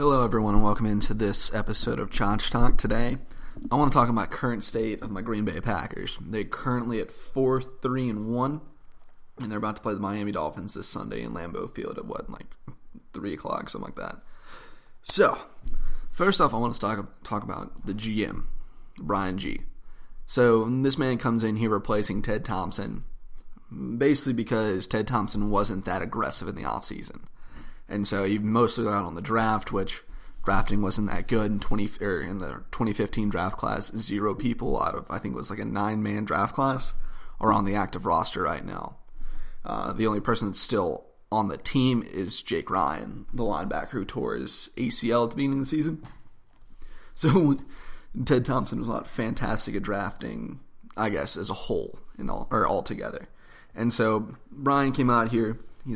Hello, everyone, and welcome into this episode of Chach Talk. Today, I want to talk about current state of my Green Bay Packers. They're currently at 4-3-1, and they're about to play the Miami Dolphins this Sunday in Lambeau Field at 3 o'clock, something like that. So, first off, I want to talk about the GM, Brian G. So, this man comes in here replacing Ted Thompson, basically because Ted Thompson wasn't that aggressive in the offseason. And so he mostly got on the draft, which drafting wasn't that good in the 2015 draft class. 0 people out of, I think it was like a 9-man draft class are on the active roster right now. The only person that's still on the team is Jake Ryan, the linebacker who tore his ACL at the beginning of the season. So Ted Thompson was not fantastic at drafting, I guess, as a whole altogether. And so Brian came out here. He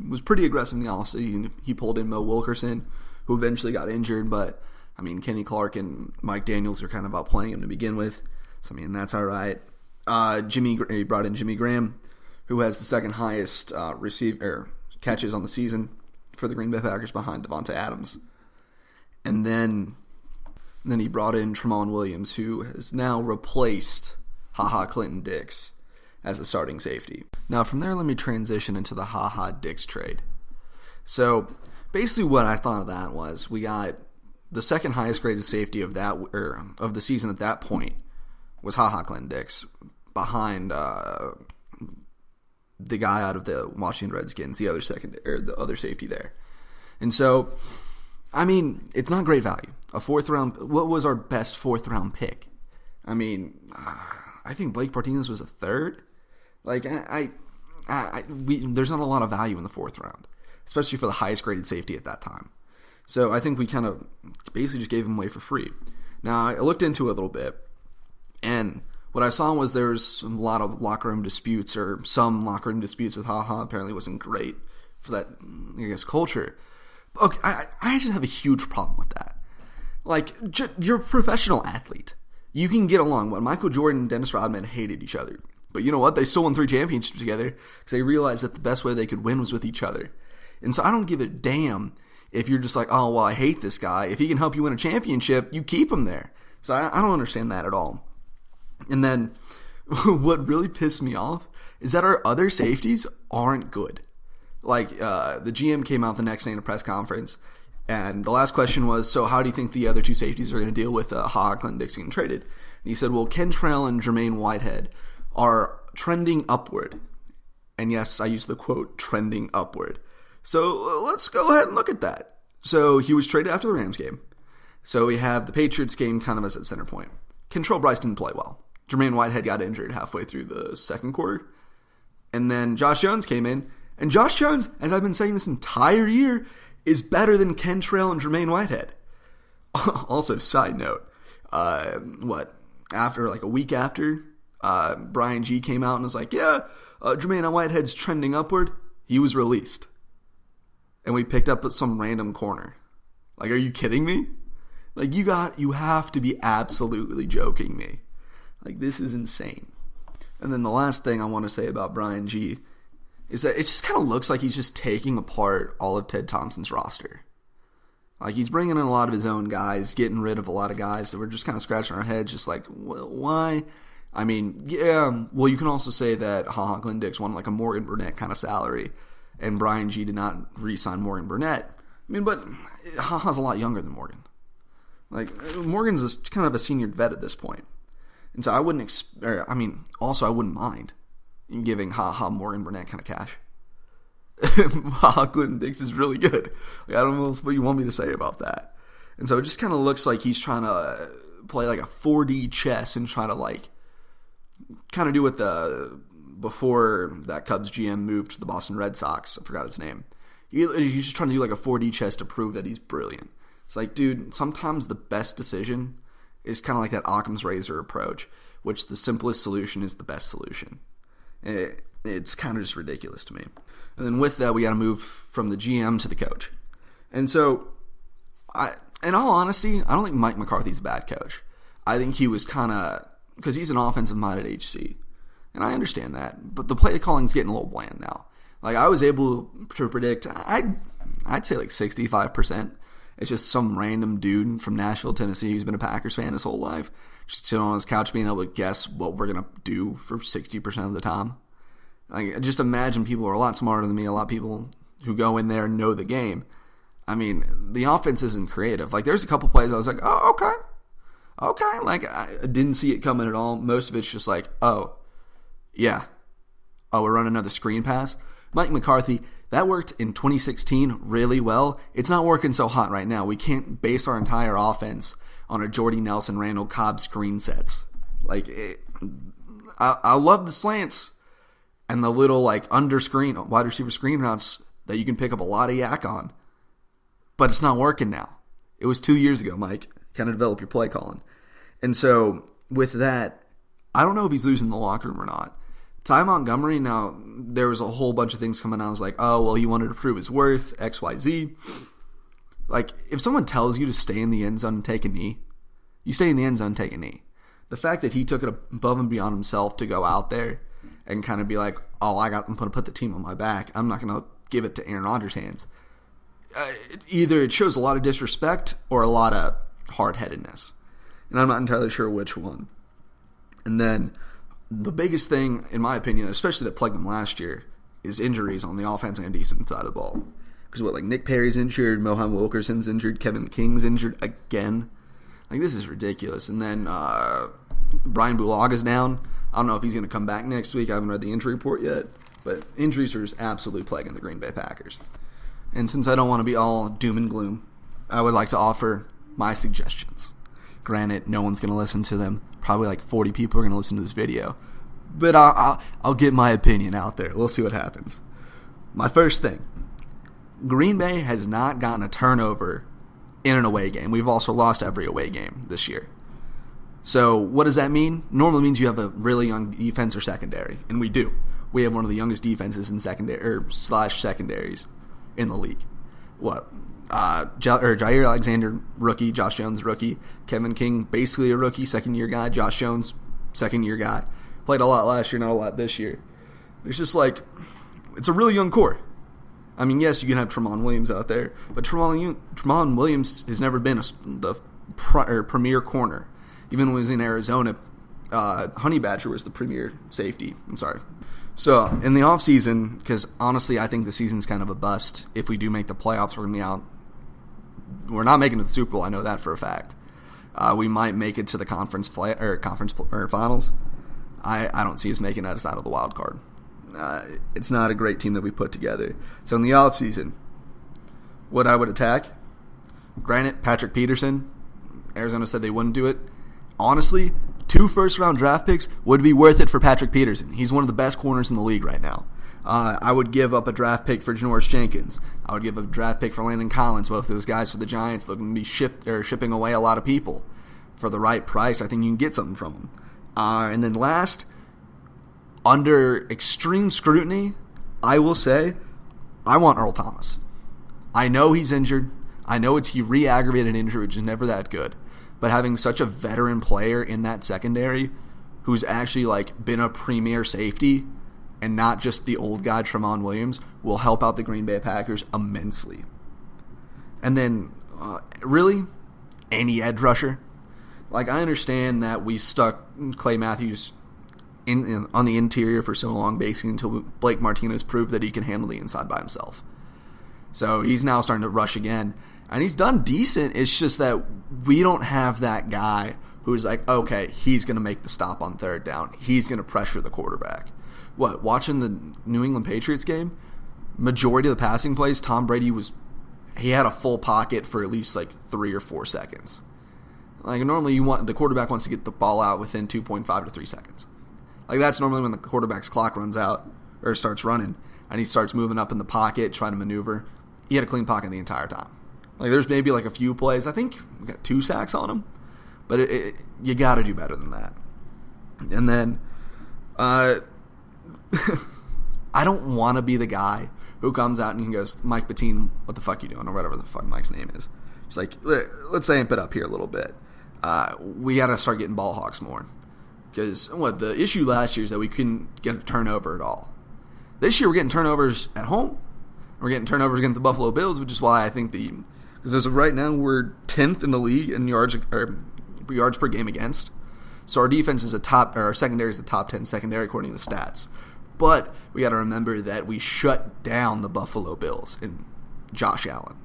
was pretty aggressive in the offseason. He pulled in Mo Wilkerson, who eventually got injured, but, Kenny Clark and Mike Daniels are kind of outplaying him to begin with. So, that's all right. He brought in Jimmy Graham, who has the second highest catches on the season for the Green Bay Packers behind Devontae Adams. And then he brought in Tramon Williams, who has now replaced Clinton Dix as a starting safety. Now, from there, let me transition into the Dix trade. So, basically what I thought of that was we got the second highest graded safety of the season at that point was Clinton Dix, behind the guy out of the Washington Redskins, the other safety there. And so, it's not great value. A 4th round. What was our best 4th round pick? I think Blake Martinez was a 3rd. There's not a lot of value in the 4th round, especially for the highest graded safety at that time. So I think we kind of basically just gave him away for free. Now, I looked into it a little bit, and what I saw was there was a lot of locker room disputes, or some locker room disputes with apparently wasn't great for that, culture. Okay, I just have a huge problem with that. You're a professional athlete. You can get along. Michael Jordan and Dennis Rodman hated each other. But you know what? They still won 3 championships together because they realized that the best way they could win was with each other. And so I don't give a damn if you're just like, oh, well, I hate this guy. If he can help you win a championship, you keep him there. So I don't understand that at all. And then what really pissed me off is that our other safeties aren't good. The GM came out the next day in a press conference, and the last question was, so how do you think the other 2 safeties are going to deal with Clinton Dix getting traded? And he said, well, Kentrell and Jermaine Whitehead are trending upward. And yes, I use the quote, trending upward. So let's go ahead and look at that. So he was traded after the Rams game. So we have the Patriots game kind of as a center point. Kentrell Brice didn't play well. Jermaine Whitehead got injured halfway through the second quarter. And then Josh Jones came in. And Josh Jones, as I've been saying this entire year, is better than Kentrell and Jermaine Whitehead. Also, side note, after a week after, Brian G came out and was like, Jermaine Whitehead's trending upward. He was released. And we picked up some random corner. Are you kidding me? You have to be absolutely joking me. This is insane. And then the last thing I want to say about Brian G is that it just kind of looks like he's just taking apart all of Ted Thompson's roster. He's bringing in a lot of his own guys, getting rid of a lot of guys that we're just kind of scratching our heads, just well, why? You can also say that Clinton Dix won a Morgan Burnett kind of salary, and Brian G did not re-sign Morgan Burnett. But Ha's a lot younger than Morgan. Morgan's kind of a senior vet at this point. And so I wouldn't, I wouldn't mind giving Morgan Burnett kind of cash. Clinton Dix is really good. I don't know what you want me to say about that. And so it just kind of looks like he's trying to play a 4D chess and try to kind of do what before that Cubs GM moved to the Boston Red Sox. I forgot his name. He's just trying to do a 4D chess to prove that he's brilliant. It's dude, sometimes the best decision is kind of like that Occam's razor approach, which the simplest solution is the best solution. It's kind of just ridiculous to me. And then with that, we got to move from the GM to the coach. And so, in all honesty, I don't think Mike McCarthy's a bad coach. I think he was kind of, because he's an offensive-minded HC. And I understand that. But the play calling's getting a little bland now. I was able to predict, I'd say 65% It's just some random dude from Nashville, Tennessee, who's been a Packers fan his whole life, just sitting on his couch being able to guess what we're going to do for 60% of the time. Like, just imagine people who are a lot smarter than me, a lot of people who go in there and know the game. I mean, the offense isn't creative. Like, there's a couple plays I was like, oh, okay. Like, I didn't see it coming at all. Most of it's just like, oh, yeah. Oh, we're running another screen pass. Mike McCarthy, that worked in 2016 really well. It's not working so hot right now. We can't base our entire offense on a Jordy Nelson, Randall Cobb screen sets. Like, I love the slants and the little, like, under screen, wide receiver screen routes that you can pick up a lot of yak on. But it's not working now. It was 2 years ago, Mike. Kind of develop your play calling. And so, with that, I don't know if he's losing the locker room or not. Ty Montgomery, now, there was a whole bunch of things coming out. I was like, oh, well, he wanted to prove his worth, X, Y, Z. Like, if someone tells you to stay in the end zone and take a knee, you stay in the end zone and take a knee. The fact that he took it above and beyond himself to go out there and kind of be like, oh, I'm going to put the team on my back. I'm not going to give it to Aaron Rodgers' hands. Either it shows a lot of disrespect or a lot of hard-headedness. And I'm not entirely sure which one. And then the biggest thing, in my opinion, especially that plagued them last year, is injuries on the offense and defensive side of the ball. Because like Nick Perry's injured, Mohan Wilkerson's injured, Kevin King's injured again. Like, this is ridiculous. And then Brian Bulaga's down. I don't know if he's going to come back next week. I haven't read the injury report yet. But injuries are absolutely plaguing the Green Bay Packers. And since I don't want to be all doom and gloom, I would like to offer my suggestions. Granted, no one's going to listen to them. Probably like 40 people are going to listen to this video. But I'll get my opinion out there. We'll see what happens. My first thing. Green Bay has not gotten a turnover in an away game. We've also lost every away game this year. So what does that mean? Normally means you have a really young defense or secondary. And we do. We have one of the youngest defenses in secondary slash secondaries in the league. What? Jair Alexander, rookie. Josh Jones, rookie. Kevin King, basically a rookie, second-year guy. Josh Jones, second-year guy. Played a lot last year, not a lot this year. It's just like, it's a really young core. I mean, yes, you can have Tramon Williams out there, but Tramon Williams has never been the premier corner. Even when he was in Arizona, Honey Badger was the premier safety. I'm sorry. So, in the offseason, because honestly, I think the season's kind of a bust. If we do make the playoffs, we're going to be out. We're not making it to the Super Bowl. I know that for a fact. We might make it to the conference finals. I don't see us making us out of the wild card. It's not a great team that we put together. So, in the offseason, what I would attack, granted, Patrick Peterson, Arizona said they wouldn't do it. Honestly, 2 first-round draft picks would be worth it for Patrick Peterson. He's one of the best corners in the league right now. I would give up a draft pick for Janoris Jenkins. I would give up a draft pick for Landon Collins. Both those guys for the Giants looking to be shipping away a lot of people. For the right price, I think you can get something from them. And then last, under extreme scrutiny, I will say, I want Earl Thomas. I know he's injured. I know he re-aggravated injury, which is never that good. But having such a veteran player in that secondary who's actually like been a premier safety and not just the old guy Tramon Williams will help out the Green Bay Packers immensely. And then, really, any edge rusher. Like, I understand that we stuck Clay Matthews on the interior for so long, basically until Blake Martinez proved that he can handle the inside by himself. So he's now starting to rush again. And he's done decent. It's just that we don't have that guy who's like, okay, he's going to make the stop on third down. He's going to pressure the quarterback. Watching the New England Patriots game, majority of the passing plays, Tom Brady he had a full pocket for at least like 3 or 4 seconds. Like, normally the quarterback wants to get the ball out within 2.5 to 3 seconds. Like, that's normally when the quarterback's clock runs out or starts running and he starts moving up in the pocket, trying to maneuver. He had a clean pocket the entire time. Like, there's maybe like a few plays. I think we got 2 sacks on him. But you got to do better than that. And then, I don't want to be the guy who comes out and he goes, Mike Bettine, what the fuck you doing? Or whatever the fuck Mike's name is. He's like, let's amp it up here a little bit. We got to start getting ball hawks more. Because the issue last year is that we couldn't get a turnover at all. This year we're getting turnovers at home. We're getting turnovers against the Buffalo Bills, which is why I think because Because as of right now, we're 10th in the league in yards per game against. So our defense is our secondary is the top 10 secondary according to the stats. But we got to remember that we shut down the Buffalo Bills and Josh Allen.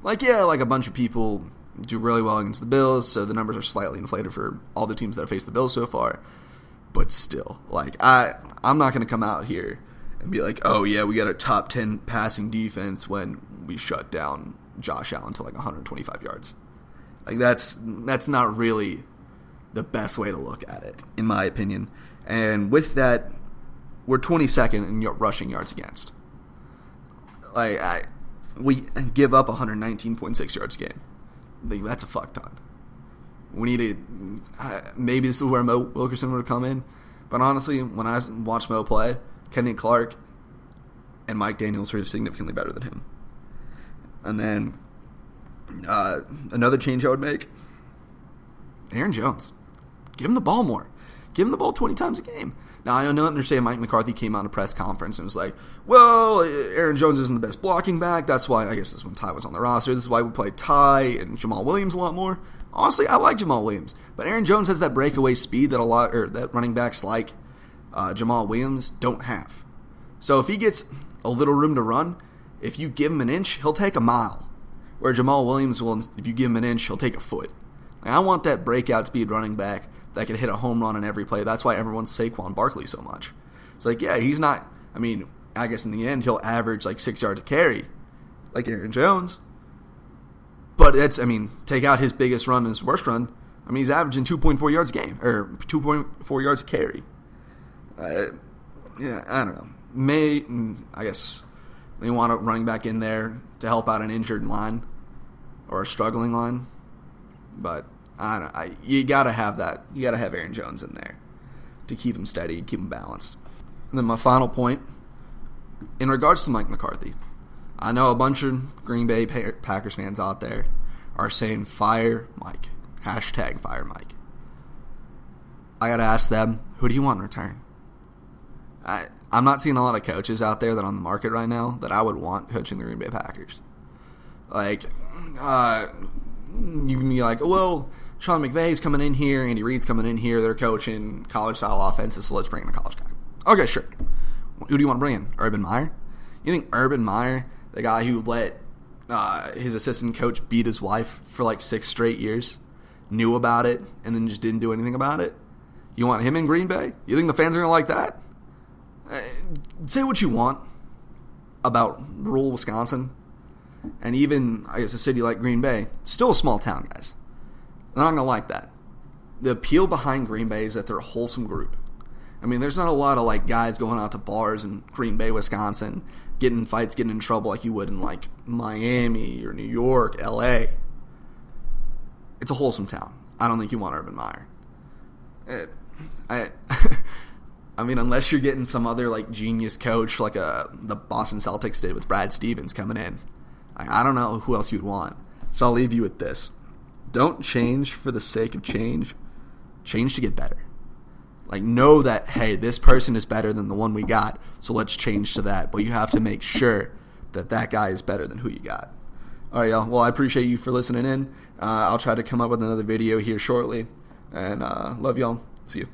Like a bunch of people do really well against the Bills, so the numbers are slightly inflated for all the teams that have faced the Bills so far. But still, I'm not going to come out here and be like, oh yeah, we got a top 10 passing defense when we shut down Josh Allen to 125 yards. That's not really the best way to look at it, in my opinion. And with that, we're 22nd in rushing yards against. We give up 119.6 yards a game. That's a fuck ton. We need to... maybe this is where Mo Wilkerson would come in. But honestly, when I watch Mo play, Kenny Clark and Mike Daniels are significantly better than him. And then another change I would make, Aaron Jones. Give him the ball more. Give him the ball 20 times a game. Now, I don't understand Mike McCarthy came out in a press conference and was like, well, Aaron Jones isn't the best blocking back. That's why, I guess this is when Ty was on the roster. This is why we play Ty and Jamal Williams a lot more. Honestly, I like Jamal Williams. But Aaron Jones has that breakaway speed that running backs like Jamal Williams don't have. So if he gets a little room to run, if you give him an inch, he'll take a mile. Where Jamal Williams will, if you give him an inch, he'll take a foot. I want that breakout speed running back that can hit a home run on every play. That's why everyone's Saquon Barkley so much. It's he's not, I guess in the end he'll average 6 yards a carry, like Aaron Jones. But take out his biggest run and his worst run. He's averaging 2.4 yards a game, or 2.4 yards a carry. I don't know. I guess they want a running back in there to help out an injured line or a struggling line. But I don't know. You gotta have that. You gotta have Aaron Jones in there to keep him steady, keep him balanced. And then my final point, in regards to Mike McCarthy, I know a bunch of Green Bay Packers fans out there are saying fire Mike. Hashtag fire Mike. I gotta ask them, who do you want in return? I'm not seeing a lot of coaches out there that are on the market right now that I would want coaching the Green Bay Packers. You can be like, well, Sean McVay's coming in here, Andy Reid's coming in here, they're coaching college-style offenses, so let's bring in a college guy. Okay, sure. Who do you want to bring in? Urban Meyer? You think Urban Meyer, the guy who let his assistant coach beat his wife for 6 straight years, knew about it, and then just didn't do anything about it? You want him in Green Bay? You think the fans are going to like that? Say what you want about rural Wisconsin, and even, I guess, a city like Green Bay, it's still a small town, guys. They're not going to like that. The appeal behind Green Bay is that they're a wholesome group. There's not a lot of, guys going out to bars in Green Bay, Wisconsin, getting in fights, getting in trouble like you would in, Miami or New York, L.A. It's a wholesome town. I don't think you want Urban Meyer. Unless you're getting some other, genius coach like the Boston Celtics did with Brad Stevens coming in. I don't know who else you'd want. So I'll leave you with this. Don't change for the sake of change. Change to get better. Know that, hey, this person is better than the one we got, so let's change to that. But you have to make sure that that guy is better than who you got. All right, y'all. Well, I appreciate you for listening in. I'll try to come up with another video here shortly. And love y'all. See you.